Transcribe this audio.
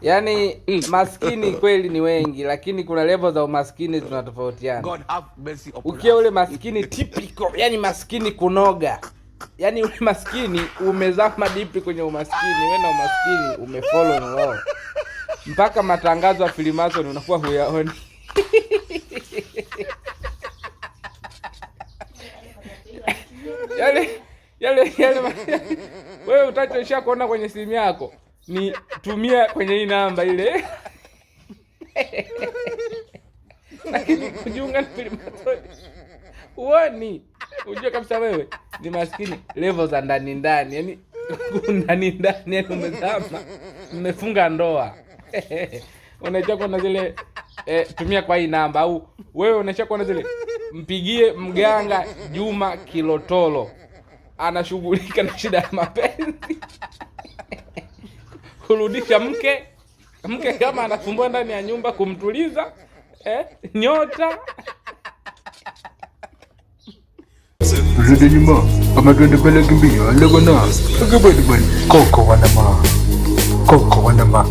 Yaani maskini kweli ni wengi, lakini kuna level za umaskini zinatofautiana. Ukiwa ule maskini typical, yani maskini kunoga, yani ule maskini umezama dipi kwenye umaskini, wewe na umaskini umefollow no, mpaka matangazo ya Freemason unakuwa huyaoni. yale wewe utachoisha kuona kwenye simu yako ni tumia kwenye hii namba ile. Lakini kujiunga na Freemason uoni, unajua kabisa wewe ni maskini level za ndani, yani ndani, yani umezama, umefunga ndoa. Unaacha kuona zile tumia kwa hii namba, au wewe unaacha kuona zile mpigie mganga Juma Kilotolo anashughulika na shida ya mapenzi. Kurudisha mke kama anasumbua ndani ya nyumba, kumtuliza nyota. Rudi nyuma kama twende pale kimbia leo na koko wanama